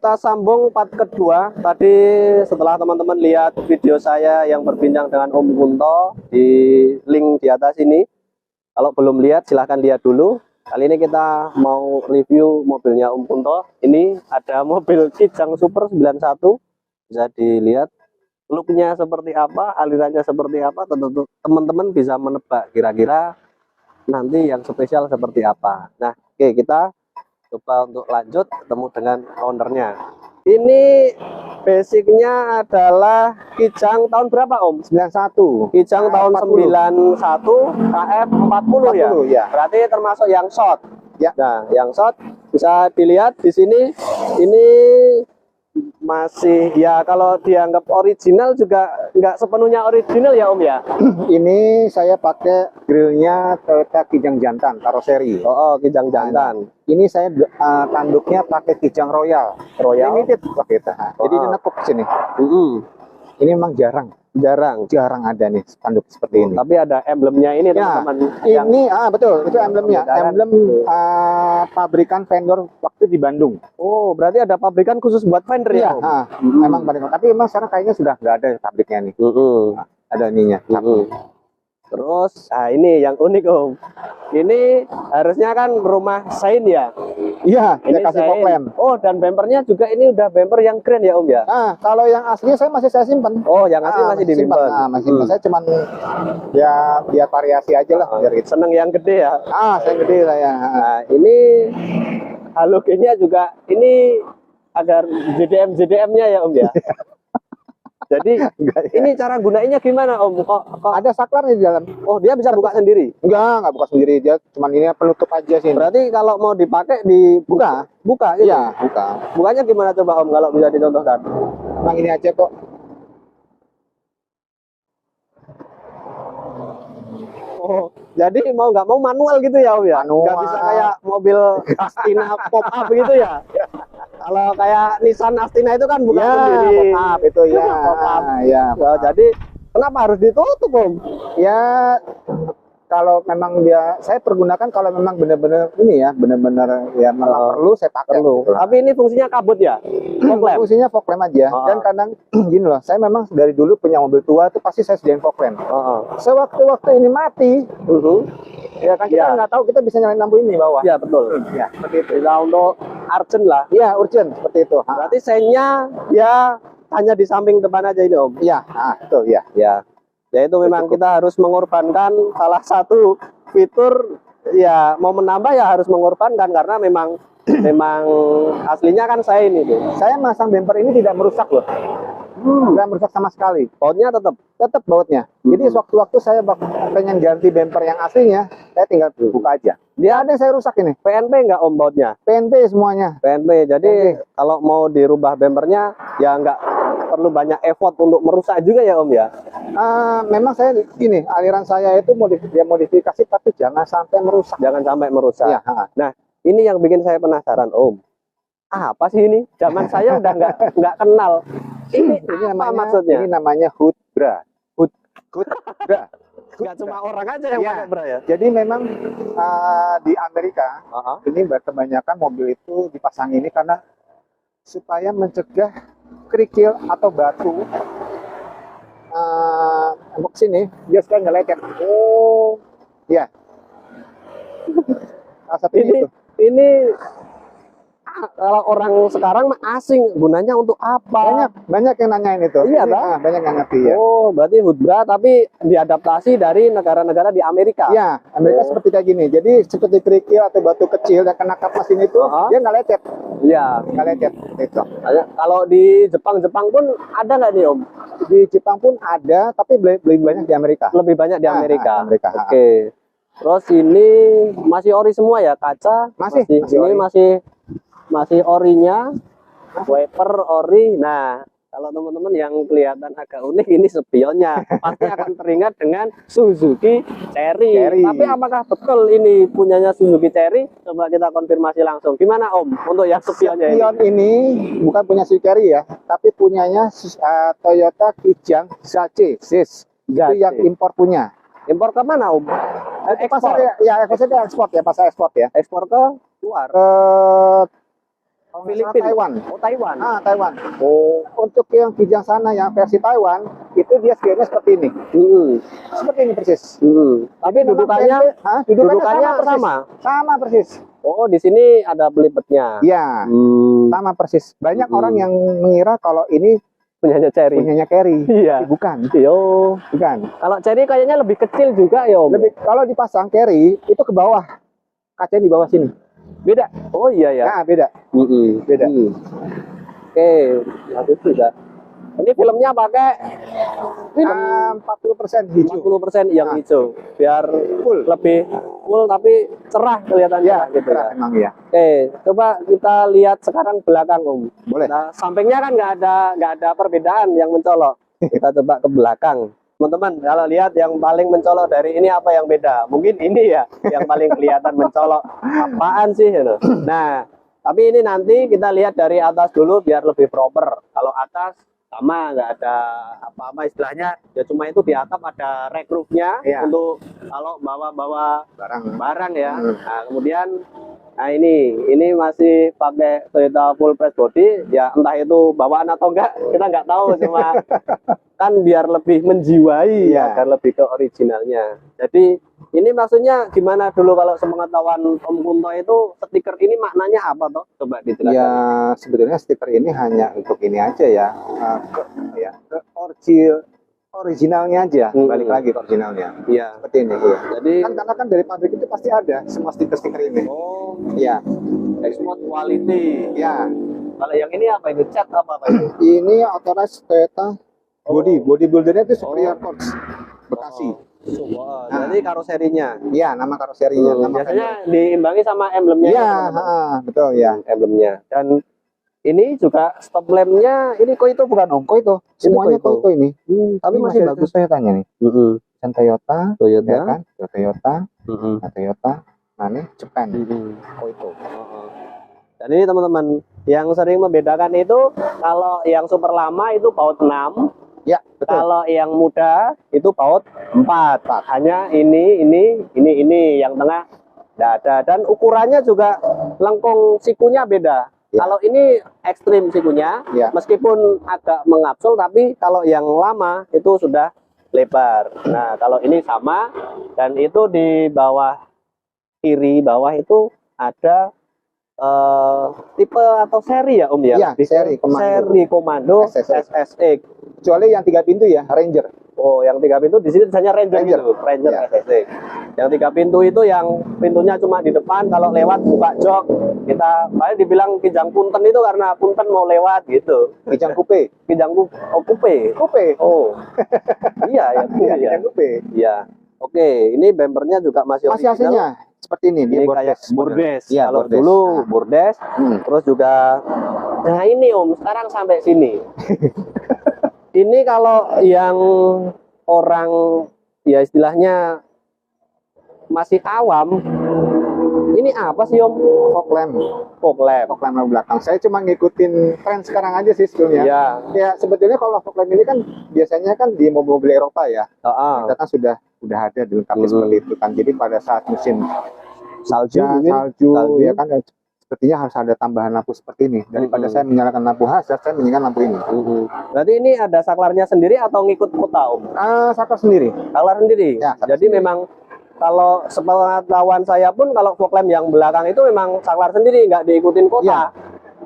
kita sambung part kedua. Tadi setelah teman-teman lihat video saya yang berbincang dengan Om Kunto di link di atas ini, kalau belum lihat silahkan lihat dulu. Kali ini kita mau review mobilnya Om Kunto. Ini ada mobil Kijang Super 91, bisa dilihat looknya seperti apa, alirannya seperti apa. Tentu teman-teman bisa menebak kira-kira nanti yang spesial seperti apa. Nah, oke, kita coba untuk lanjut ketemu dengan ownernya. Ini basicnya adalah Kijang tahun berapa Om? 91. Kijang tahun 91 KF 40 ya? Ya. Berarti termasuk yang short. Ya. Nah, yang short bisa dilihat di sini. Ini masih ya, kalau dianggap original juga nggak sepenuhnya original ya Om ya. Ini saya pakai grillnya Toyota Kijang Jantan karoseri. Oh, Kijang Jantan. Ini saya tanduknya pakai Kijang Royal limited pakai kita. Jadi ini nekuk sini. Ini memang jarang ada nih tanduk seperti ini. Tapi ada emblemnya ini ya, teman-teman. Ini betul, itu emblemnya. Emblem pabrikan vendor waktu di Bandung. Oh, berarti ada pabrikan khusus buat vendor ya? Memang pabrikan. Tapi memang sekarang kayaknya sudah nggak ada pabriknya nih. Ada ininya. Terus, ini yang unik Om. Ini harusnya kan rumah Sain ya? Iya, ini dia kasih fog lamp. Oh, dan bempernya juga ini udah bemper yang keren ya Om ya? Kalau yang aslinya saya simpan. Oh, yang asli masih disimpan. Masih saya cuman ya biar variasi aja lah. Biar gitu. Seneng yang gede ya? Saya gede lah ya. Nah, ini halogennya juga ini agar JDM-nya ya Om ya? Jadi ini cara gunainya gimana Om? Kok ada saklarnya di dalam? Oh, dia bisa buka sendiri? Nggak buka sendiri, dia cuman ini penutup aja sih. Berarti kalau mau dipakai dibuka gitu? Iya, buka. Bukanya gimana coba Om kalau bisa dicontohkan? Emang ini aja kok. Oh, jadi mau nggak mau manual gitu ya Om ya? Manual. Nggak bisa kayak mobil Astina pop up gitu ya? Kalau kayak Nissan Astina itu kan buka sendiri. Pop up itu ya. Pop up. Ya. Jadi kenapa harus ditutup Om? Ya kalau memang saya pergunakan kalau memang benar-benar ini ya, benar-benar ya memang perlu saya pakai. Perlu. Tapi ini fungsinya kabut ya? Fog lamp? Fungsinya fog lamp aja. Dan kadang gini loh, saya memang dari dulu punya mobil tua itu pasti saya sediain fog lamp. Sewaktu-waktu ini mati, ya kan kita nggak tahu, kita bisa nyalain lampu ini bawah. Iya betul. Ya, seperti itu. Bisa untuk urgent lah. Iya, urgent seperti itu. Berarti senya ya hanya di samping depan aja ini Om? Iya, betul ya. Ya. Ya itu memang kita harus mengorbankan salah satu fitur, ya mau menambah ya harus mengorbankan karena memang aslinya kan saya ini tuh. Saya masang bumper ini tidak merusak loh. Tidak merusak sama sekali. Bautnya tetap bautnya. Jadi sewaktu-waktu saya pengen ganti bumper yang aslinya, saya tinggal buka aja. Dia ada yang saya rusak ini. PNP nggak Om bautnya? PNP semuanya. PNP. Jadi kalau mau dirubah bumpernya ya nggak perlu banyak effort untuk merusak juga ya Om ya? Memang saya gini, aliran saya itu modifikasi tapi jangan sampai merusak. Jangan sampai merusak. Ya, nah, ini yang bikin saya penasaran Om. Apa sih ini? Zaman saya udah nggak kenal. Ini apa maksudnya? Ini namanya hood bra. Hood bra. Nggak cuma orang aja yang pakai bra ya? Jadi memang di Amerika ini kebanyakan mobil itu dipasang ini karena supaya mencegah kerikil atau batu tembok sini dia sekali ngelecet. Oh, ya. Ini kalau orang sekarang asing, gunanya untuk apa? Banyak yang nanyain itu. Iya, banyak yang ngerti ya. Oh, berarti hood bra tapi diadaptasi dari negara-negara di Amerika. Ya, Amerika seperti kayak gini. Jadi seperti kerikil atau batu kecil yang kena kap mesin itu, dia nggak lecet. Iya, nggak lecet. Itu. Kalau di Jepang pun ada nggak nih Om? Di Jepang pun ada, tapi lebih banyak di Amerika. Lebih banyak di Amerika. Oke. Terus ini masih ori semua ya, kaca? Masih ini masih orinya, wiper ori. Nah, kalau teman-teman yang kelihatan agak unik, ini spionnya pasti akan teringat dengan Suzuki Cherry. Tapi apakah betul ini punyanya Suzuki Cherry? Coba kita konfirmasi langsung. Gimana Om untuk yang spionnya ini? Spion ini bukan punya Suzuki Cherry ya, tapi punyanya Toyota Kijang Zace. Itu yang impor punya. Impor ke mana Om? Ekspor ya, ekspor ya, pasar ekspor ya. Ekspor ke luar. Kalau nggak salah Filipina. Taiwan. Oh, Taiwan. Taiwan. Oh. Untuk yang kijang sana yang versi Taiwan itu dia scale-nya seperti ini. Seperti ini persis. Tapi dudukannya dudukannya sama. Sama persis. Oh, di sini ada pelipetnya. Iya. Sama persis. Banyak orang yang mengira kalau ini punyanya Cherry. Iya. Tapi bukan. Yo. Bukan. Kalau Cherry kayaknya lebih kecil juga ya, Om. Kalau dipasang carry itu ke bawah. Kacanya di bawah sini. Beda. Oh iya ya. Nah, beda. Beda. Oke, itu sudah. Ini filmnya pakai film 40% hijau. 40% yang hijau, biar lebih full tapi cerah kelihatannya gitu ya. Emang ya. Oke, coba kita lihat sekarang belakang, Om. Boleh. Nah, sampingnya kan nggak ada perbedaan yang mencolok. Kita coba ke belakang. Teman-teman, kalau lihat yang paling mencolok dari ini apa yang beda? Mungkin ini ya yang paling kelihatan mencolok. Apaan sih? Gitu. Nah, tapi ini nanti kita lihat dari atas dulu biar lebih proper. Kalau atas sama, nggak ada apa-apa istilahnya. Ya cuma itu di atap ada rack roof-nya untuk kalau bawa-bawa barang ya. Nah, kemudian ini masih pakai Toyota full press body. Ya entah itu bawaan atau enggak, kita nggak tahu, cuma kan biar lebih menjiwai ya, agar lebih ke originalnya. Jadi ini maksudnya gimana dulu kalau sepengetahuan Om Kunto itu stiker ini maknanya apa toh? Coba dijelaskan. Ya sebetulnya stiker ini hanya untuk ini aja ya, ke originalnya aja, balik lagi ke originalnya. Iya. Seperti ini. Ya. Jadi kan karena kan dari pabrik itu pasti ada semua stiker-stiker ini. Oh, iya. Export quality. Ya. Kalau yang ini apa ini? Cat apa ini? Ini authorized Toyota body buildernya itu Superior Corps Bekasi. Jadi karoserinya. Iya, nama karoserinya. Biasanya diimbangi sama emblemnya. Iya, betul ya. Emblemnya. Dan ini juga stop lampnya, ini kok itu bukan Om? Kok itu? Semuanya kok itu ini. Tapi masih bagus Toyotanya nih. Dan Toyota, ya kan? Toyota. Nah, ini Jepang. Kok itu. Dan ini teman-teman, yang sering membedakan itu kalau yang super lama itu baut 6. Ya, betul. Kalau yang muda itu baut 4. Hanya ini yang tengah tidak ada. Dan ukurannya juga lengkung sikunya beda. Kalau ini ekstrim sikunya, meskipun agak mengapsul, tapi kalau yang lama itu sudah lebar. Nah, kalau ini sama, dan itu di bawah kiri bawah itu ada tipe atau seri ya Om ya? Iya, seri komando SSX. Kecuali yang 3 pintu ya, Ranger. Oh, yang 3 pintu di sini tulisannya Ranger gitu. Ranger SSX. Yang 3 pintu itu yang pintunya cuma di depan, kalau lewat buka jok. Kita paling dibilang kijang punten itu karena punten mau lewat gitu. Kijang coupe. Coupe. Oh. Iya. Kijang coupe. Iya. Oke, ini bempernya juga masih aslinya seperti ini kayak Burdes. Ya, kalau dulu Burdes, terus juga nah ini Om, sekarang sampai sini. Ini kalau yang orang ya istilahnya masih awam, ini apa sih Om? Fog lamp belakang. Saya cuma ngikutin tren sekarang aja sih sebelumnya. Iya. Ya sebetulnya kalau fog lamp ini kan biasanya kan di mobil-mobil Eropa ya. Kita kan sudah ada dilengkapi seperti itu kan. Jadi pada saat musim salju ya kan, sepertinya harus ada tambahan lampu seperti ini. Daripada saya menyalakan lampu hazard, saya menyalakan lampu ini. Berarti ini ada saklarnya sendiri atau ngikut kota Om? Saklar sendiri. Saklar sendiri. Ya, jadi sendiri. Memang kalau sepengetahuan saya pun kalau fog lamp yang belakang itu memang saklar sendiri, nggak diikutin kota.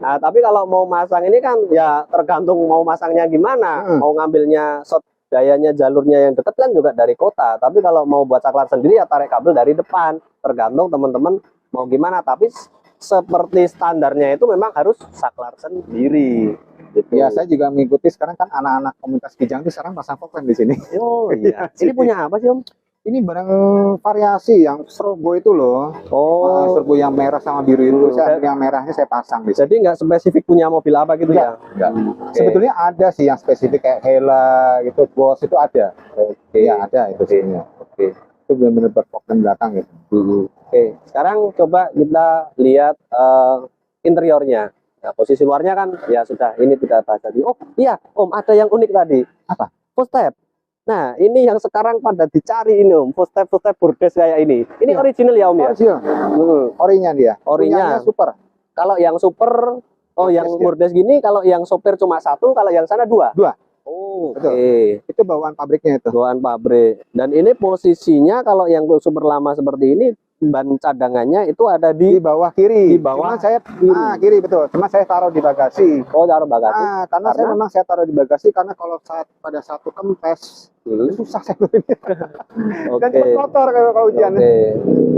Nah, tapi kalau mau masang ini kan ya tergantung mau masangnya gimana. Mau ngambilnya short dayanya jalurnya yang dekat kan juga dari kota. Tapi kalau mau buat saklar sendiri ya tarik kabel dari depan. Tergantung teman-teman mau gimana. Tapi seperti standarnya itu memang harus saklar sendiri. Gitu. Ya, saya juga mengikuti sekarang kan anak-anak komunitas kijang itu sekarang pasang fog lamp di sini. Oh iya. Ini punya apa sih Om? Ini barang variasi yang strobo itu loh. Oh, strobo yang merah sama biru itu. Yang merahnya saya pasang di sini. Jadi nggak spesifik punya mobil apa gitu ya? Enggak. Sebetulnya ada sih yang spesifik kayak Hella gitu, Bos itu ada. Iya, ada itu sih. Itu benar-benar berfok belakang gitu. Sekarang coba kita lihat interiornya. Nah, posisi luarnya kan ya sudah, ini tidak bahas tadi. Oh iya Om, ada yang unik tadi. Apa? Footstep. Nah, ini yang sekarang pada dicari ini Om, footstep Burdes kayak ini. Ini original ya Om ya? Original. Orinya dia. Orinya super. Kalau yang super Oh, yang Murdes gini, kalau yang sopir cuma satu, kalau yang sana dua? Dua. Oh, betul. Oke. Itu bawaan pabriknya itu. Bawaan pabrik. Dan ini posisinya kalau yang super lama seperti ini, ban cadangannya itu ada Di bawah kiri. Di bawah Cuma saya kiri. kiri betul. Cuma saya taruh di bagasi. Oh, taruh bagasi. Karena saya memang saya taruh di bagasi karena kalau pada satu kempes susah saya ini. Dan cepat kotor kalau hujan.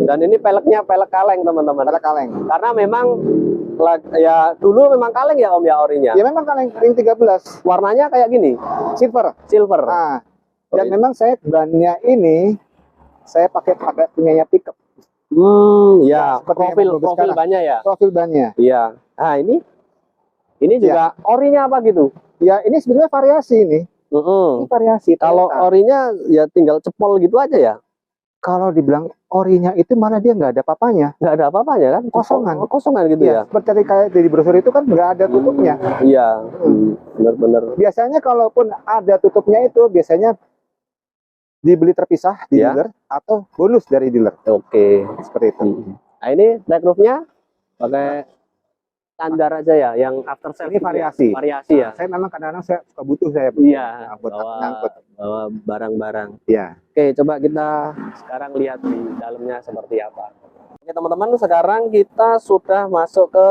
Dan ini peleknya pelek kaleng, teman-teman. Pelek kaleng. Karena memang ya dulu memang kaleng ya Om ya orinya. Ya memang kaleng ring 13. Warnanya kayak gini. Silver. Dan memang saya bannya ini saya pakai punyanya pickup. Ya, profil bannya ya. Profil bannya. Iya. Nah, ini juga orinya apa gitu? Ya, ini sebenarnya variasi ini. Ini variasi. Kalau orinya ya tinggal cepol gitu aja ya. Kalau dibilang orinya itu malah dia nggak ada apa-apanya. Nggak ada apa-apanya kan? Kosongan gitu ya. Seperti kayak di brosur itu kan nggak ada tutupnya. Iya. Benar-benar. Biasanya kalaupun ada tutupnya itu biasanya dibeli terpisah di dealer atau bonus dari dealer. Oke, seperti itu. Nah, ini back roofnya pakai standar aja ya, yang after sales. Ini variasi. Variasi ya. Saya memang kadang-kadang saya suka butuh saya. Iya. Bawa barang-barang. Iya. Oke, coba kita sekarang lihat di dalamnya seperti apa. Oke teman-teman, sekarang kita sudah masuk ke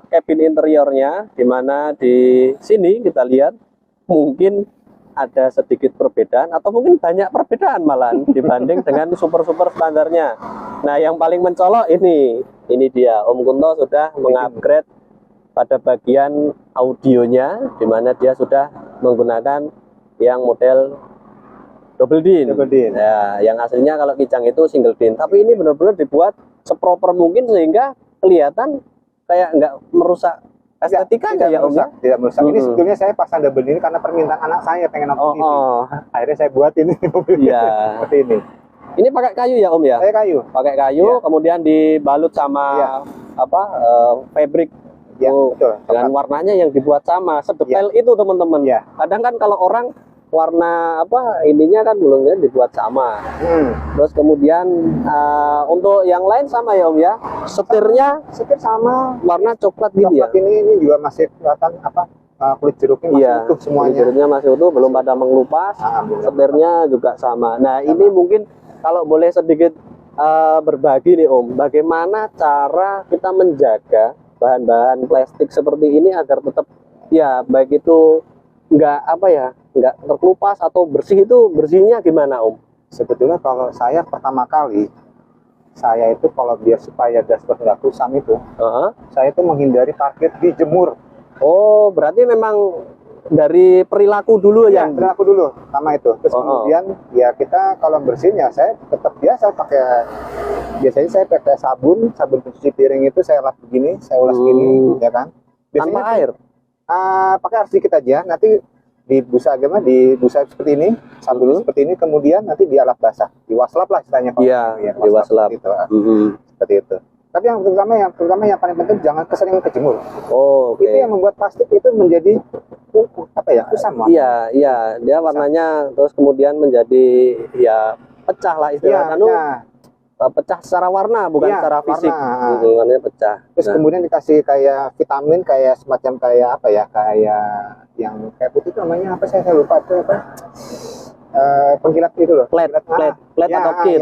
cabin interiornya, dimana di sini kita lihat mungkin ada sedikit perbedaan atau mungkin banyak perbedaan malahan dibanding dengan super-super standarnya. Nah, yang paling mencolok ini dia Om Kunto sudah mengupgrade pada bagian audionya, dimana dia sudah menggunakan yang model double din. Ya, yang aslinya kalau Kijang itu single din, tapi ini benar-benar dibuat seproper mungkin sehingga kelihatan kayak nggak merusak estetikanya ya Om ya? Tidak merusak. Ini sebetulnya saya pasang double din karena permintaan anak saya pengen nonton TV. Akhirnya saya buat ini mobilnya seperti ini. Ini pakai kayu ya Om ya? Pakai kayu, kemudian dibalut sama fabric. Betul. Dengan warnanya yang dibuat sama, sedetail itu teman-teman. Kadang kan kalau orang warna ininya kan belum dibuat sama. Terus kemudian untuk yang lain sama ya Om ya. Setir sama, warna coklat gitu ya. Ini juga masih kelihatan kulit jeruknya masih utuh semuanya. Kulit jeruknya masih utuh, belum pada mengelupas. Setirnya juga sama. Nah, ini mungkin kalau boleh sedikit berbagi nih Om, bagaimana cara kita menjaga bahan-bahan plastik seperti ini agar tetap ya baik itu nggak terkelupas atau bersih, itu bersihnya gimana Om? Sebetulnya kalau saya pertama kali saya itu kalau biar supaya dashboard nggak kusam itu, saya itu menghindari parkir dijemur. Oh, berarti memang dari perilaku dulu ya? Perilaku dulu sama itu. Terus kemudian ya kita kalau bersihnya saya tetap biasanya saya pakai sabun pencuci piring itu saya lap begini, saya ulas gini, ya kan? Biasanya tanpa air? Pakai air sedikit aja, nanti dibusa seperti ini, sabun seperti ini, kemudian nanti dialap basah, diwaslap lah istilahnya. Diwaslap. Seperti itu. Tapi yang terutama yang paling penting jangan keseringan kejemur. Itu yang membuat plastik itu menjadi kusam. Iya, dia warnanya terus kemudian menjadi pecah lah istilahnya. Pecah secara warna bukan secara fisik. Warnanya pecah. Terus kemudian dikasih kayak vitamin, kayak semacam kayak yang kayak putih itu namanya apa, saya lupa itu apa. Pengkilat itu loh. Plate atau kit.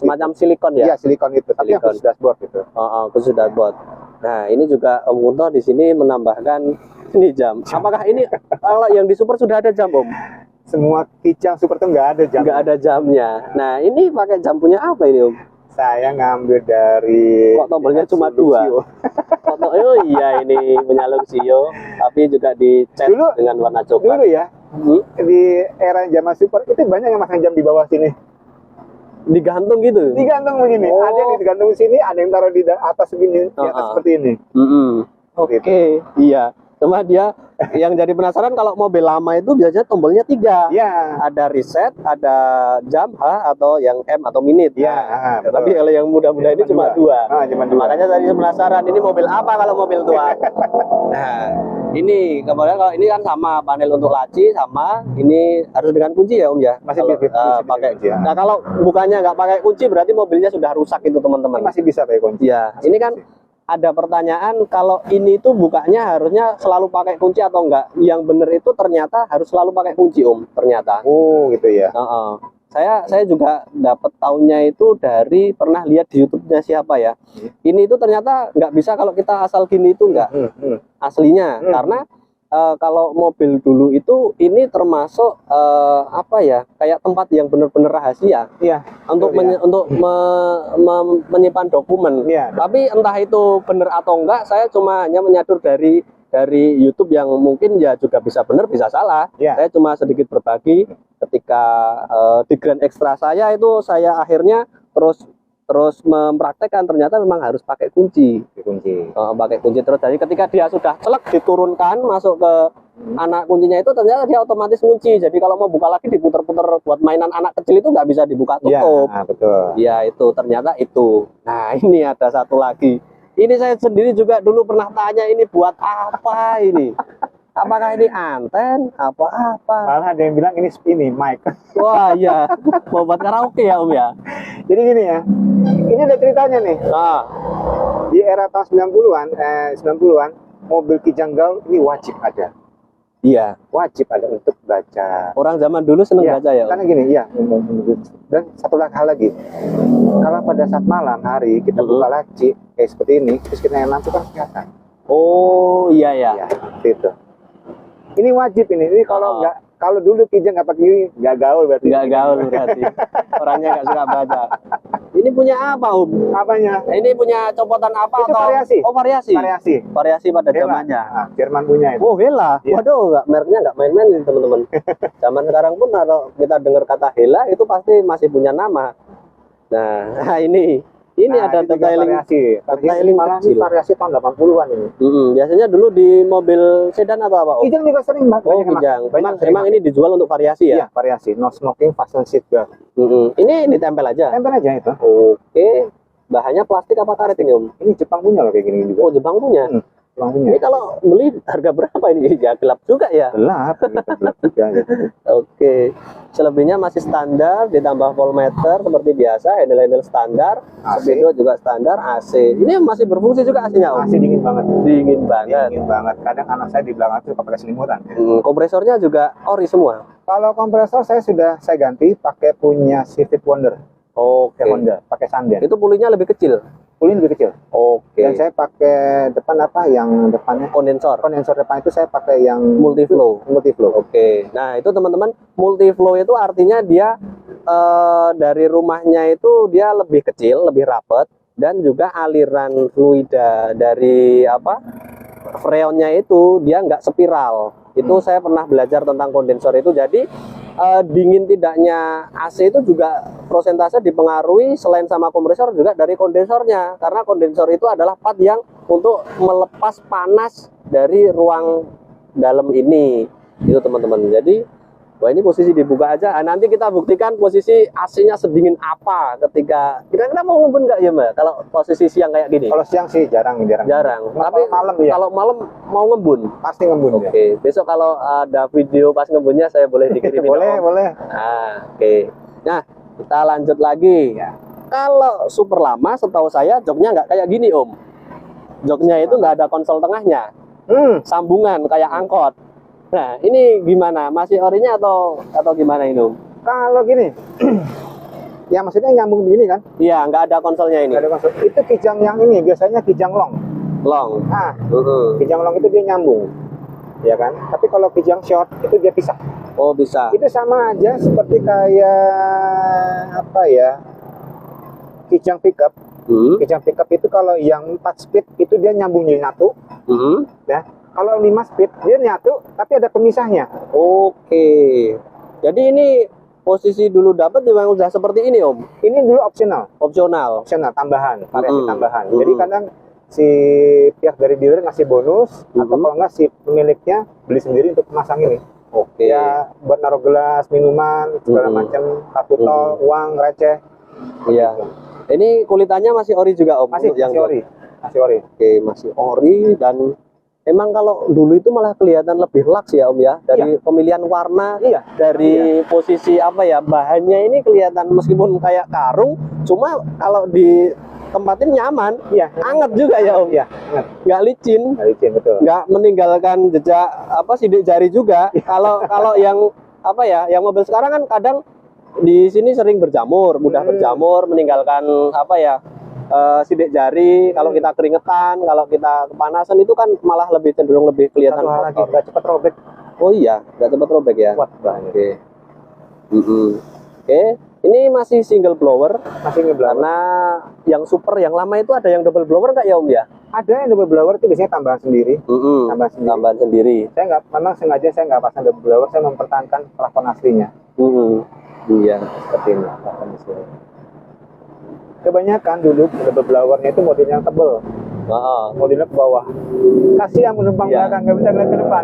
Semacam silikon ya. Iya, silikon itu. Tapi yang khusus dashboard itu. Khusus dashboard. Nah, ini juga Om Kunto di sini menambahkan ini jam. Apakah ini kalau yang di Super sudah ada jam Om? Semua Kijang Super itu nggak ada jam. Nggak ada jamnya. Nah, ini pakai jam punya apa ini Om? Saya ngambil dari. Kok tombolnya cuma 2? Oh iya, ini punya Luxio, tapi juga dicat dengan warna coklat. Dulu ya. Di era zaman Super itu banyak yang masang jam di bawah sini. Digantung gitu? Digantung begini. Ada yang digantung sini, ada yang taruh di atas begini, di atas seperti ini. Oke. Iya. Cuma dia yang jadi penasaran kalau mobil lama itu biasanya tombolnya 3. Ada reset, ada jam atau yang M atau minute. Tapi kalau yang muda-muda ini cuma 2. Makanya tadi penasaran ini mobil apa kalau mobil tua. Nah, ini kemudian kalau ini kan sama panel untuk laci sama, ini harus dengan kunci ya Om ya. Masih pakai. Nah, kalau bukannya nggak pakai kunci berarti mobilnya sudah rusak itu teman-teman. Masih bisa pakai kunci. Ya, ini kan ada pertanyaan kalau ini tuh bukanya harusnya selalu pakai kunci atau enggak. Yang bener itu ternyata harus selalu pakai kunci Om, ternyata. Oh gitu ya. Saya juga dapat tahunya itu dari pernah lihat di YouTube-nya siapa ya. Ini itu ternyata nggak bisa kalau kita asal gini itu enggak. Aslinya karena kalau mobil dulu itu ini termasuk apa ya, kayak tempat yang benar-benar rahasia. Iya. Untuk menyimpan dokumen. Iya. Tapi entah itu benar atau enggak, saya cuma hanya menyadur dari YouTube yang mungkin ya juga bisa benar bisa salah. Iya. Saya cuma sedikit berbagi ketika di Grand Extra saya itu saya akhirnya terus mempraktekkan ternyata memang harus pakai kunci. Pakai kunci terus. Jadi ketika dia sudah celek diturunkan masuk ke anak kuncinya itu ternyata dia otomatis kunci. Jadi kalau mau buka lagi diputer-puter buat mainan anak kecil itu nggak bisa dibuka tutup. Iya, betul. Iya itu ternyata itu. Nah ini ada satu lagi. Ini saya sendiri juga dulu pernah tanya ini buat apa ini? Apakah ini anten? Apa-apa? Malah ada yang bilang ini mic. Wah iya, mau buat karaoke ya Om ya. Jadi gini ya, ini ada ceritanya nih. Di era tahun 90-an, mobil Kijang Gaul ini wajib ada. Iya, wajib ada untuk baca. Orang zaman dulu seneng baca ya Om? Karena gini, iya. Dan satu hal lagi, kalau pada saat malam hari kita buka laci kayak seperti ini, terus kita yang lampu kan kelihatan. Oh iya ya. Gitu. Ini wajib ini kalau nggak, kalau dulu Kijang nggak pakai ini nggak gaul berarti. Nggak gaul berarti. Orangnya nggak suka baca. Ini punya apa Om? Apanya? Ini punya copotan apa itu atau? Variasi. Oh variasi. Variasi pada zamannya. Jerman punya itu. Oh Hella. Iya. Waduh, mereknya nggak main-main nih teman-teman. Zaman sekarang pun kalau kita dengar kata Hella itu pasti masih punya nama. Nah ini ada detailing malah ini variasi tahun 80-an ini. Biasanya dulu di mobil sedan atau apa Om? Kijang juga sering Mas. Oh Kijang. Emang ini dijual untuk variasi ya? Iya, variasi. No smoking, fasten seat belt. Ini ditempel aja? Tempel aja itu. Oke. Bahannya plastik apa karet ini Om? Ini Jepang punya loh kayak gini juga. Oh Jepang punya? Jepang punya. Ini kalau beli harga berapa ini? Ya gelap juga ya? Gelap juga. Oke. Selebihnya masih standar, ditambah voltmeter seperti biasa, handle standar, speedo juga standar, AC. Ini masih berfungsi juga AC-nya Om? AC dingin banget. Dingin banget. Dingin banget. Kadang anak saya di belakang tuh pakai selimutan. Kompresornya juga ori semua? Kalau kompresor saya ganti pakai punya Civic Wonder. Oke. Honda, pakai Sandian. Itu pulihnya lebih kecil? Pulihnya lebih kecil. Oke. Dan saya pakai depan apa yang depannya? Kondensor depan itu saya pakai yang multiflow. Oke. Nah, itu teman-teman, multiflow itu artinya dia dari rumahnya itu dia lebih kecil, lebih rapat, dan juga aliran fluida dari freonnya itu dia nggak spiral. Itu saya pernah belajar tentang kondensor itu. Jadi dingin tidaknya AC itu juga prosentase dipengaruhi selain sama kompresor juga dari kondensornya, karena kondensor itu adalah part yang untuk melepas panas dari ruang dalam ini itu teman-teman. Jadi wah ini posisi dibuka aja. Nanti kita buktikan posisi AC-nya sedingin apa ketika kira-kira mau ngebun nggak ya Mbak kalau posisi siang kayak gini? Kalau siang sih jarang. Tapi malam ya. Kalau malam mau ngebun? Pasti ngebun. Oke. Besok kalau ada video pas ngebunnya saya boleh dikirimin. boleh. Oke. Nah kita lanjut lagi. Ya. Kalau super lama, setahu saya joknya nggak kayak gini Om. Joknya itu nggak ada konsol tengahnya. Sambungan kayak angkot. Nah, ini gimana? Masih orinya atau gimana ini? Kalau gini, ya maksudnya nyambung begini kan? Iya, nggak ada konsolnya ini. Nggak ada konsol. Itu Kijang yang ini biasanya Kijang long. Kijang long itu dia nyambung, ya kan? Tapi kalau Kijang short itu dia pisah. Oh, bisa. Itu sama aja seperti kayak apa ya? Kijang pickup. Kijang pickup itu kalau yang 4 speed itu dia nyambung jadi satu. Ya. Kalau 5 speed dia nyatu tapi ada pemisahnya. Oke. Jadi ini posisi dulu dapat memang udah seperti ini Om. Ini dulu opsional tambahan, variasi tambahan. Jadi kadang si pihak dari dealer ngasih bonus atau kalau enggak si pemiliknya beli sendiri untuk memasang ini. Oke. Ya buat naruh gelas, minuman, segala macam, kartu tol, uang, receh. Iya. Ini kulitannya masih ori juga Om? Masih ori. Oke, masih ori. Dan emang kalau dulu itu malah kelihatan lebih laks ya Om ya, dari pemilihan warna, dari posisi bahannya ini kelihatan meskipun kayak karung, cuma kalau tempatin nyaman, Iya, anget juga ya Om. Iya, anget. Nggak licin, Betul. nggak meninggalkan jejak apa sidik jari juga. Kalau yang apa ya, yang mobil sekarang kan kadang di sini sering berjamur, mudah berjamur, meninggalkan apa ya, sidik jari. Kalau kita keringetan, kalau kita kepanasan itu kan malah lebih cenderung lebih kelihatan Satu hal lagi, kotor. nggak cepat robek. Oh iya, nggak cepat robek ya. Kuat banget. Oke. Oke, ini masih single blower. Masih ngeblower. Karena yang super, yang lama itu ada yang double blower nggak ya Om ya? Ada yang double blower itu biasanya tambahan sendiri. Tambahan sendiri. Saya nggak, memang sengaja saya nggak pasang double blower, saya mempertahankan plafon aslinya. Iya. Seperti ini. Kebanyakan dulu double blowernya itu modelnya yang tebel, modelnya ke bawah. Kasihan penumpang belakang nggak bisa ngeliat ke depan.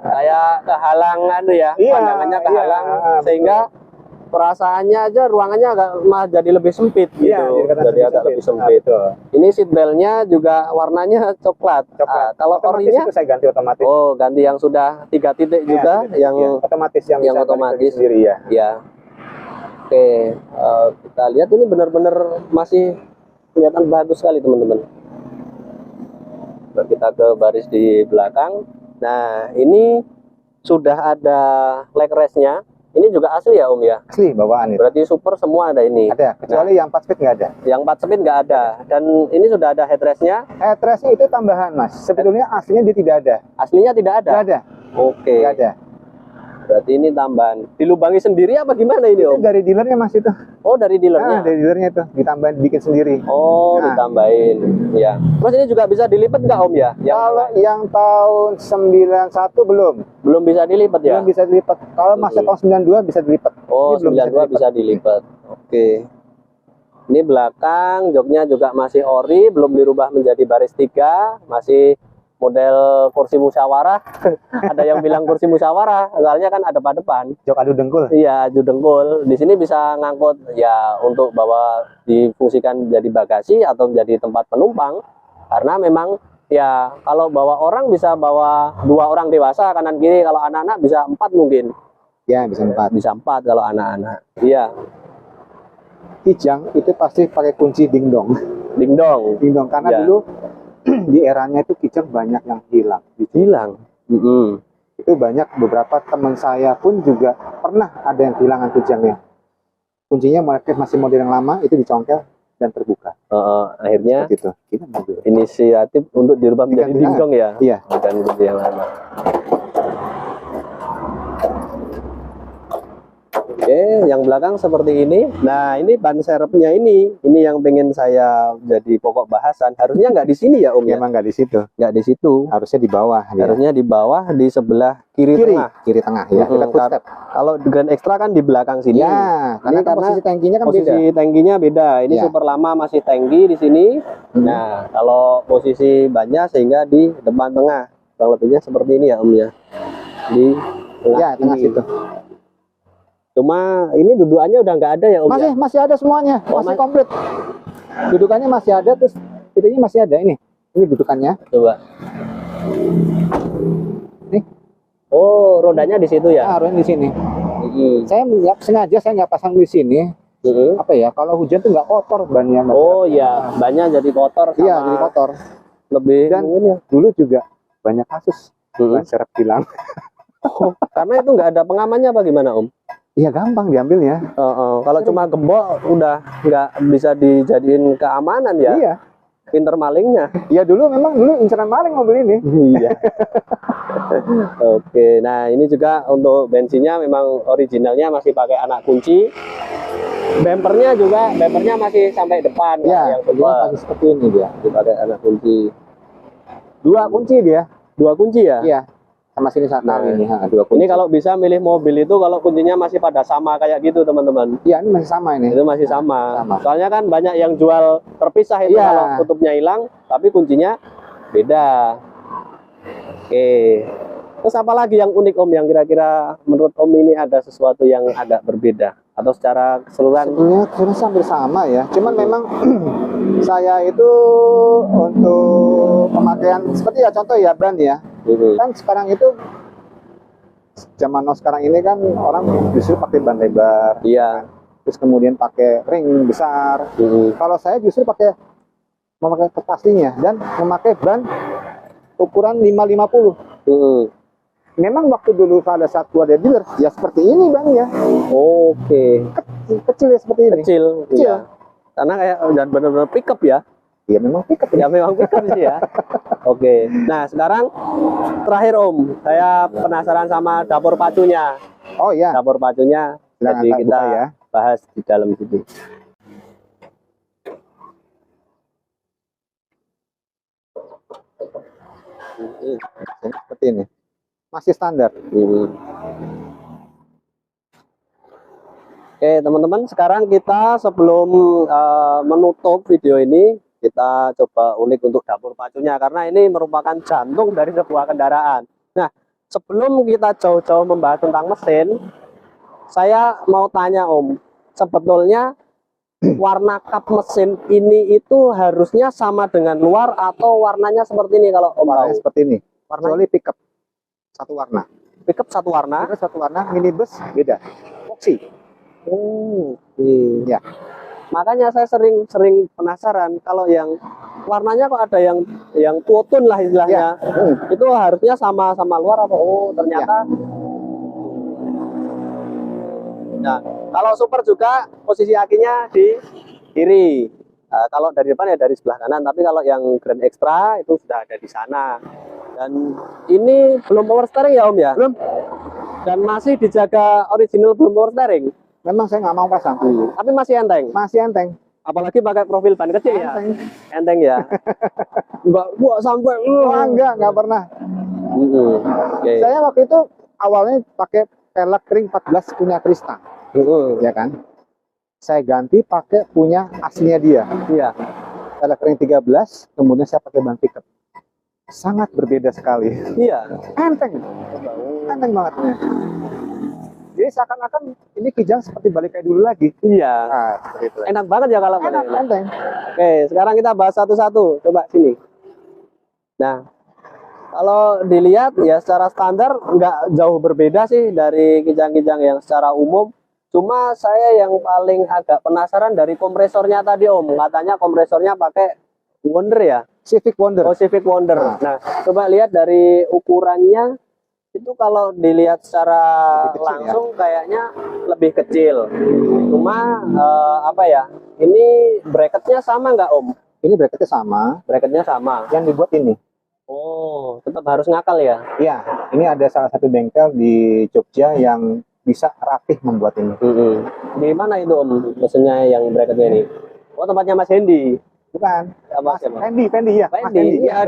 Kayak kehalangan tuh ya, Iya, pandangannya kehalang, iya, sehingga perasaannya aja ruangannya agak malah jadi lebih sempit gitu. Iya, jadi agak lebih sempit. Ini seat beltnya juga warnanya coklat. Kalau otomatis orinya itu saya ganti otomatis. Oh, ganti yang sudah 3 titik juga, yang otomatis, yang bisa otomatis sendiri ya. Ya. Oke, kita lihat ini benar-benar masih kelihatan bagus sekali teman-teman. Kita ke baris di belakang. Nah, ini sudah ada leg rest-nya. Ini juga asli ya Om ya? Asli bawaan itu. Berarti super semua ada ini. Ada, kecuali yang 4 speed nggak ada. Yang 4 speed nggak ada. Dan ini sudah ada headrest-nya. Headrest itu tambahan Mas. Sebetulnya aslinya dia tidak ada. Aslinya tidak ada? Nggak ada. Oke. Nggak ada. Berarti ini tambahan. Dilubangi sendiri apa gimana ini Om? Itu dari dealernya Mas itu. Oh, dari dealernya? Dari dealernya itu. Ditambahin, bikin sendiri. Oh, ditambahin. Ya. Terus ini juga bisa dilipat nggak Om ya? Kalau yang tahun 91 belum. Belum bisa dilipat ya? Belum bisa dilipat. Kalau masih tahun 92 bisa dilipat. Oh, ini belum 92 bisa dilipat. Oke. Ini belakang, joknya juga masih ori, belum dirubah menjadi baris 3, masih model kursi musyawarah. Ada yang bilang kursi musyawarah, soalnya kan ada pada depan. Jok adu dengkul. Iya, adu dengkul. Di sini bisa ngangkut ya untuk bawa, difungsikan jadi bagasi atau menjadi tempat penumpang. Karena memang ya kalau bawa orang bisa bawa 2 orang dewasa kanan kiri, kalau anak-anak bisa 4 mungkin. Ya, bisa 4. Bisa 4 kalau anak-anak. Iya. Kijang itu pasti pakai kunci dingdong. Dingdong. Dingdong karena Ya. dulu di eranya itu kijang banyak yang hilang. Hilang. Itu banyak, beberapa teman saya pun juga pernah ada yang kehilangan kijangnya. Kuncinya masih model yang lama, itu dicongkel dan terbuka. Akhirnya itu. inisiatif untuk dirubah menjadi Diganti, dingdong ya. Iya. Bukan kunci yang lama. Oke, yang belakang seperti ini. Nah, ini ban serepnya ini yang pengen saya jadi pokok bahasan. Harusnya nggak di sini ya Om ya? Emang nggak di situ. Nggak di situ. Harusnya di bawah. Harusnya di bawah, di sebelah kiri tengah. Kiri tengah ya. Kita footstep. Kalau Grand Extra kan di belakang sini. Ya, karena posisi tangkinya kan posisi beda. tangkinya beda. Ini Ya. super lama masih tangki di sini. Nah, kalau posisi bannya sehingga di depan tengah. Kurang lebihnya seperti ini ya Om ya. Di tengah, Ya, tengah situ. Cuma ini dudukannya udah nggak ada ya Om ya? Masih ada semuanya, masih komplit. Dudukannya masih ada, terus itunya masih ada ini. Ini dudukannya. Coba. Nih. Oh, rodanya di situ ya? Rodanya di sini. Saya sengaja saya nggak pasang di sini. Apa ya? Kalau hujan tuh nggak kotor bannya. Oh iya, bannya jadi kotor sama. Iya, jadi kotor. Lebih. Dan dulu juga banyak kasus ban serep hilang. Oh, karena itu nggak ada pengamannya apa gimana Om? Iya, gampang diambilnya. Kalau cuma gembok udah nggak bisa dijadiin keamanan ya. Iya. Pinter malingnya. Iya, dulu inceran maling mobil ini. Iya. Oke, nah ini juga untuk bensinnya memang originalnya masih pakai anak kunci. Bempernya masih sampai depan. Iya, yang kedua masih seperti ini dia. dipakai anak kunci. 2 kunci dia. 2 kunci ya? Iya. Sama sini satu ini, 2 kunci. Ini kalau bisa milih mobil itu kalau kuncinya masih pada sama kayak gitu teman-teman. Iya, ini masih sama ini. Itu masih sama. Soalnya kan banyak yang jual terpisah itu kalau tutupnya hilang, tapi kuncinya beda. Oke. Terus apa lagi yang unik Om, yang kira-kira menurut Om ini ada sesuatu yang agak berbeda atau secara keseluruhan? Sebenarnya hampir sama ya. Cuman memang saya itu untuk pemakaian seperti ya contoh ya ban ya. Kan sekarang itu zaman now sekarang ini kan orang justru pakai ban lebar. Iya. terus kemudian pakai ring besar. Kalau saya justru memakai pastinya dan memakai ban ukuran 550. Memang waktu dulu pada saat keluar dari dealer ya seperti ini bannya. Oke. Kecil ya seperti ini. Kecil. Iya. Karena kayak dan benar-benar pickup ya. Iya memang pickup. Ya memang pickup sih ya. Oke. Nah sekarang terakhir Om, saya penasaran sama dapur pacunya. Oh iya. Dapur pacunya. Silahkan Jadi kita ya. bahas di dalam situ. Seperti ini. Masih standar. Oke teman-teman, sekarang kita sebelum menutup video ini, kita coba ulik untuk dapur pacunya karena ini merupakan jantung dari sebuah kendaraan. Nah, sebelum kita jauh-jauh membahas tentang mesin, saya mau tanya Om, sebetulnya warna kap mesin ini itu harusnya sama dengan luar atau warnanya seperti ini kalau Om Warnanya tahu? seperti ini. Warnanya Kecuali pickup satu warna. pickup satu warna. Pickup satu warna, minibus beda. Foxy. Oh, iya. Ya. Makanya saya sering penasaran kalau yang warnanya kok ada yang tuotun lah istilahnya. Itu harusnya sama luar apa? Oh, ternyata. Nah, kalau super juga posisi akinya di kiri. Kalau dari depan ya dari sebelah kanan, tapi kalau yang Grand Extra itu sudah ada di sana. Dan ini belum power steering ya Om ya? Belum. Dan masih dijaga original belum power steering. Memang saya nggak mau pasang. Tapi masih enteng. Masih enteng. Apalagi pakai profil ban kecil ya. Enteng. Enteng ya. Enggak sampai Enggak pernah. Okay. Saya waktu itu awalnya pakai pelek ring 14 punya Krista. Ya kan? Saya ganti pakai punya aslinya dia. Iya. Pelek ring 13, kemudian saya pakai ban pickup. Sangat berbeda sekali. Iya. Enteng. Enteng banget. Jadi seakan-akan ini Kijang seperti balik kayak dulu lagi. Iya. Nah, seperti itu. Enak banget ya kalau Enak, enteng. Oke, sekarang kita bahas satu-satu. Coba sini. Nah, kalau dilihat ya secara standar nggak jauh berbeda sih dari Kijang-Kijang yang secara umum. Cuma saya yang paling agak penasaran dari kompresornya tadi Om. Katanya kompresornya pakai Wonder ya? Civic Wonder. Oh, Civic Wonder. Nah, coba lihat dari ukurannya. Itu kalau dilihat secara langsung kayaknya lebih kecil. Cuma apa ya? Ini bracketnya sama nggak Om? Ini bracketnya sama. Bracketnya sama. Yang dibuat ini. Oh, tetap harus ngakal ya? Iya. Ini ada salah satu bengkel di Jogja yang bisa rapih membuat ini. Di mana itu Om mesinnya yang bracketnya ini? Oh, tempatnya Mas Hendy. Bukan. Mas Fendi ya. Fendi. Iya,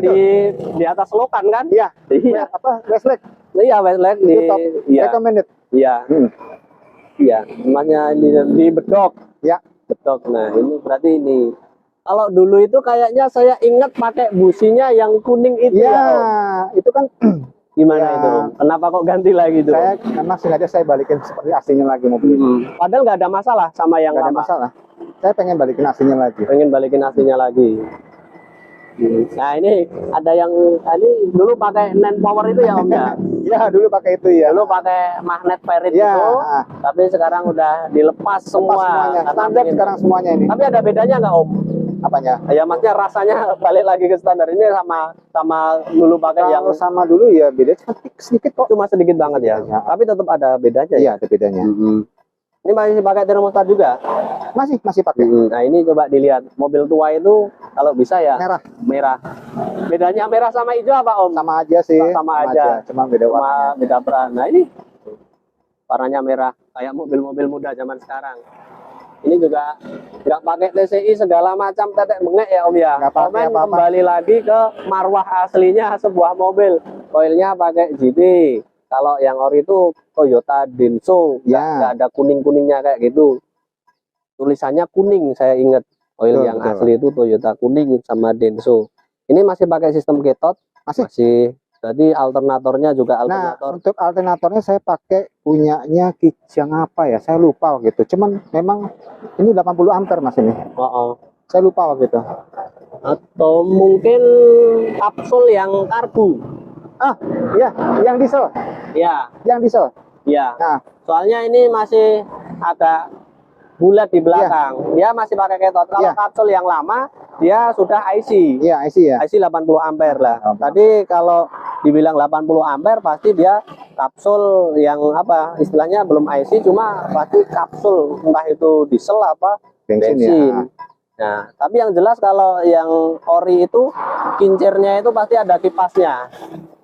di atas lokan kan? Iya. Iya. Apa? Westlake. Iya, Westlake di top. Iya. Recommended. Iya. Iya, tempatnya di Bedok. Ya. Bedok. Nah, ini berarti ini. Kalau dulu itu kayaknya saya ingat pakai businya yang kuning itu ya. Om. Itu kan Gimana ya. itu Om? Kenapa kok ganti lagi itu? Saya memang sengaja saya balikin seperti aslinya lagi mobil ini. Padahal nggak ada masalah sama yang Nggak ada lama. masalah. Saya pengen balikin aslinya lagi. Pengen balikin aslinya lagi. Nah ini ada yang ini dulu pakai NAND power itu ya Om ya? Ya dulu pakai itu ya. Dulu pakai magnet ferrit Ya. itu, tapi sekarang udah dilepas semua. Semuanya. Standar sekarang semuanya ini. Tapi ada bedanya nggak Om? Apanya? Ya maksudnya rasanya balik lagi ke standar ini sama dulu pakai yang Kalau sama dulu ya beda sedikit kok. cuma sedikit banget ya. Ya. Tapi tetap ada bedanya. Iya, ada bedanya. Ini masih pakai termostat juga. Masih pakai. Nah ini coba dilihat mobil tua itu kalau bisa ya merah. Bedanya merah sama hijau apa Om? Sama aja sih. Sama aja. Cuma beda warna. Beda peran. Nah ini warnanya merah kayak mobil-mobil muda zaman sekarang. Ini juga nggak pakai TCI segala macam tetek bengek ya Om ya. Nggak pakai Komen apa-apa. kembali lagi ke marwah aslinya sebuah mobil. Koilnya pakai GT. Kalau yang ori itu Toyota Denso, nggak ada kuning-kuningnya kayak gitu. Tulisannya kuning, saya ingat. Oil yang asli itu Toyota kuning sama Denso. Ini masih pakai sistem ketot? Masih. Jadi alternatornya juga alternator. Nah, untuk alternatornya saya pakai punyanya Kijang apa ya? Saya lupa gitu. Cuman memang ini 80 ampere Mas ini. Saya lupa waktu itu. Atau mungkin kapsul yang karbu. Iya, yang diesel. Iya. Yang diesel. Iya. Nah, soalnya ini masih agak bulat di belakang. Dia masih pakai ketot. Kalau kapsul yang lama dia sudah IC. Iya, IC ya. IC 80 ampere lah. Tadi kalau dibilang 80 ampere pasti dia kapsul yang apa? Istilahnya belum IC, cuma pasti kapsul, entah itu diesel apa bensin. Ya. Nah, tapi yang jelas kalau yang ori itu kincirnya itu pasti ada kipasnya.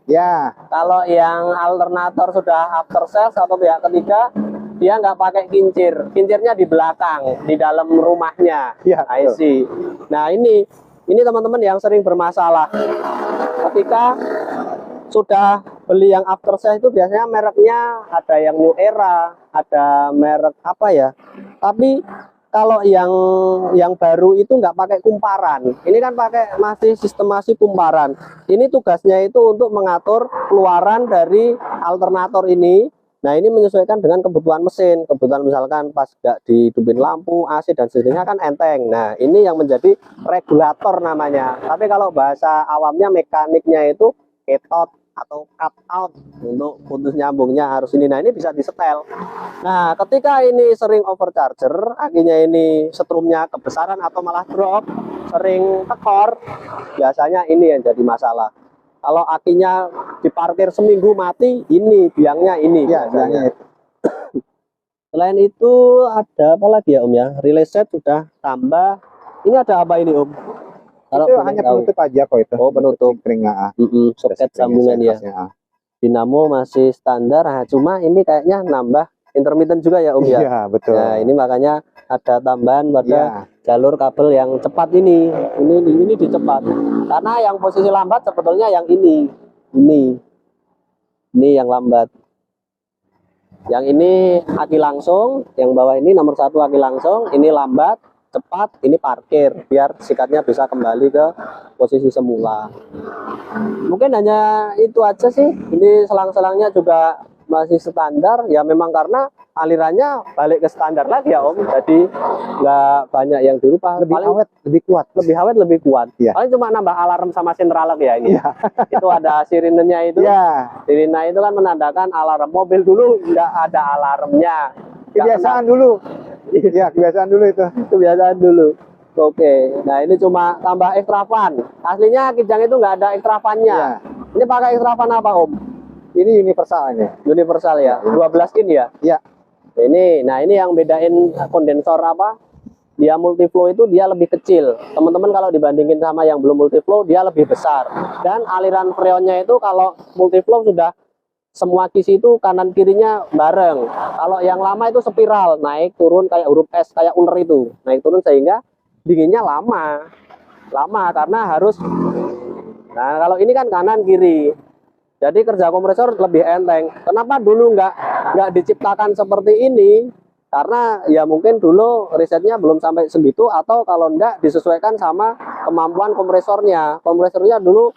Ya. Kalau yang alternator sudah after sales atau pihak ketiga, dia nggak pakai kincir. Kincirnya di belakang, di dalam rumahnya. Ya, IC. Nah, ini teman-teman yang sering bermasalah. Ketika sudah beli yang after sales itu biasanya mereknya ada yang New Era, ada merek apa ya. Tapi kalau yang baru itu nggak pakai kumparan. Ini kan pakai masih kumparan. Ini tugasnya itu untuk mengatur keluaran dari alternator ini. Nah, ini menyesuaikan dengan kebutuhan mesin. Kebutuhan misalkan pas nggak dihidupin lampu, AC dan sebagainya kan enteng. Nah, ini yang menjadi regulator namanya. Tapi kalau bahasa awamnya mekaniknya itu ketot atau cut out untuk putus nyambungnya harus ini. Nah, ini bisa disetel. Nah, ketika ini sering overcharger, akhirnya ini setrumnya kebesaran atau malah drop, sering tekor, biasanya ini yang jadi masalah. Kalau akinya diparkir seminggu mati, ini biangnya ini. Ya, biangnya itu. Selain itu ada apa lagi ya Om ya? Relay set sudah tambah. Ini ada apa ini Om? Kalau itu hanya penutup aja kok itu. Oh, penutup spring. Soket sambungan ya. Dinamo masih standar, cuma ini kayaknya nambah intermittent juga ya Om ya. Iya, betul. Nah, ini makanya ada tambahan pada jalur kabel yang cepat ini. Ini dicepat. Karena yang posisi lambat sebetulnya yang ini. Ini yang lambat. Yang ini aki langsung, yang bawah ini nomor 1 aki langsung, ini lambat, cepat, ini parkir biar sikatnya bisa kembali ke posisi semula. Mungkin hanya itu aja sih. Ini selang-selangnya juga masih standar ya, memang karena alirannya balik ke standar lagi ya Om, jadi nggak banyak yang dirubah. Lebih awet, lebih kuat ya. Paling cuma nambah alarm sama sinteralek ya ini ya. Itu ada sirinenya itu ya. Sirina itu kan menandakan alarm. Mobil dulu nggak ada alarmnya, kebiasaan dulu. Iya, kebiasaan dulu itu. Kebiasaan dulu. Oke, nah ini cuma tambah extra fan. Aslinya Kijang itu nggak ada extra fan-nya. Ini pakai extra fan apa Om? Ini universal ini. Universal ya, 12 in ya? Iya. Ini, nah ini yang bedain kondensor apa? Dia multiflow itu dia lebih kecil. Teman-teman kalau dibandingin sama yang belum multiflow, dia lebih besar. Dan aliran freonnya itu kalau multiflow sudah semua kisi itu kanan kirinya bareng. Kalau yang lama itu spiral, naik turun kayak huruf S, kayak ular itu. Naik turun sehingga dinginnya lama karena harus. Nah, kalau ini kan kanan kiri. Jadi kerja kompresor lebih enteng. Kenapa dulu nggak diciptakan seperti ini? Karena ya mungkin dulu risetnya belum sampai segitu, atau kalau enggak disesuaikan sama kemampuan kompresornya. Kompresornya dulu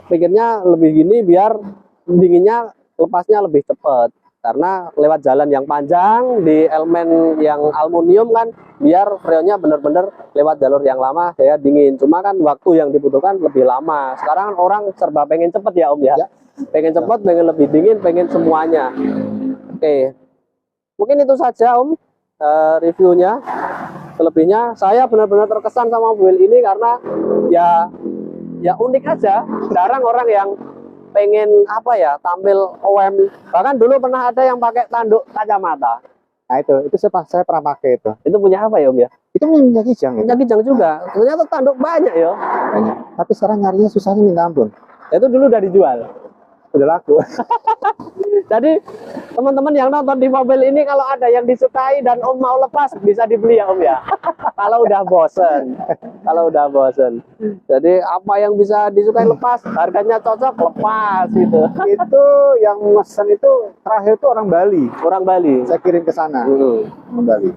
pikirnya lebih gini biar dinginnya lepasnya lebih cepat. Karena lewat jalan yang panjang di elemen yang aluminium kan, biar freonnya benar-benar lewat jalur yang lama saya dingin. Cuma kan waktu yang dibutuhkan lebih lama. Sekarang orang serba pengen cepet ya Om ya. Pengen cepat, pengen lebih dingin, pengen semuanya. Oke, mungkin itu saja Om reviewnya. Selebihnya saya benar-benar terkesan sama mobil ini karena ya unik aja. Jarang orang yang pengen apa ya, tampil OM. Bahkan dulu pernah ada yang pakai tanduk kacamata. Nah itu saya pernah pakai itu. Itu punya apa ya Om ya? Itu punya Kijang. Punya Kijang juga. Ternyata tanduk banyak ya. Banyak. Tapi sekarang nyarinya susahnya minta ampun. Itu dulu udah dijual. Udah laku. Jadi teman-teman yang nonton di mobil ini, kalau ada yang disukai dan Om mau lepas, bisa dibeli ya Om ya. Kalau udah bosen. Jadi apa yang bisa disukai lepas, harganya cocok lepas gitu. Itu yang mesen itu terakhir itu orang Bali. Saya kirim ke sana. Orang Bali.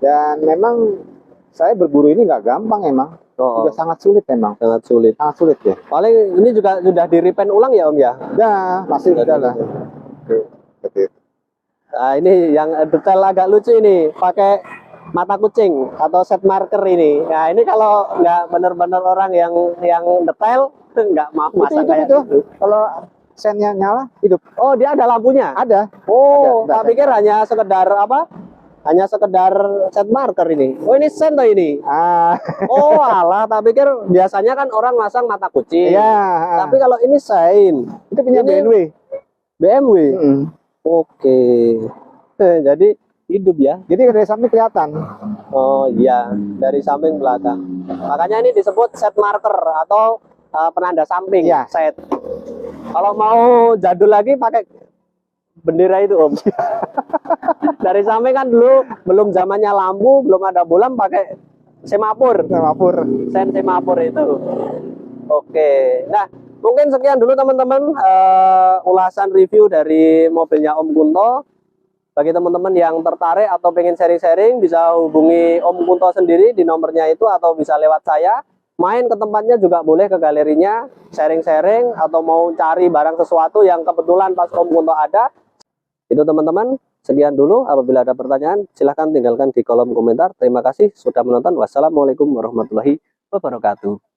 Dan memang saya berburu ini nggak gampang emang. Sudah sangat sulit memang. Sangat sulit ya. Paling ini juga sudah di repaint ulang ya Om ya? Ya, masih udah lah. Nah, ini yang detail agak lucu ini, pakai mata kucing atau set marker ini. Nah, ini kalau nggak benar-benar orang yang detail, nggak mau masang kayak gitu. Kalau sennya nyala, hidup. Oh, dia ada lampunya? Ada. Oh, tak pikir hanya sekedar apa? hanya sekedar set marker ini. Oh, ini sen toh ini. Oh alah, tak pikir biasanya kan orang masang mata kucing. Iya. Tapi kalau ini sein. Itu punya Ini BMW. Oke. Jadi hidup ya. Jadi dari samping kelihatan. Oh iya, dari samping belakang. Makanya ini disebut set marker atau penanda samping. Ya. Set. Kalau mau jadul lagi pakai bendera itu Om. Dari samping kan dulu belum zamannya lampu, belum ada bolam, pakai semapur. Sen semapur itu. Oke. Nah, mungkin sekian dulu teman-teman ulasan review dari mobilnya Om Kunto. Bagi teman-teman yang tertarik atau pengen sharing-sharing, bisa hubungi Om Kunto sendiri di nomornya itu, atau bisa lewat saya. Main ke tempatnya juga boleh, ke galerinya, sharing-sharing, atau mau cari barang sesuatu yang kebetulan pas Om Kunto ada. Itu teman-teman, sekian dulu. Apabila ada pertanyaan, silahkan tinggalkan di kolom komentar. Terima kasih sudah menonton. Wassalamualaikum warahmatullahi wabarakatuh.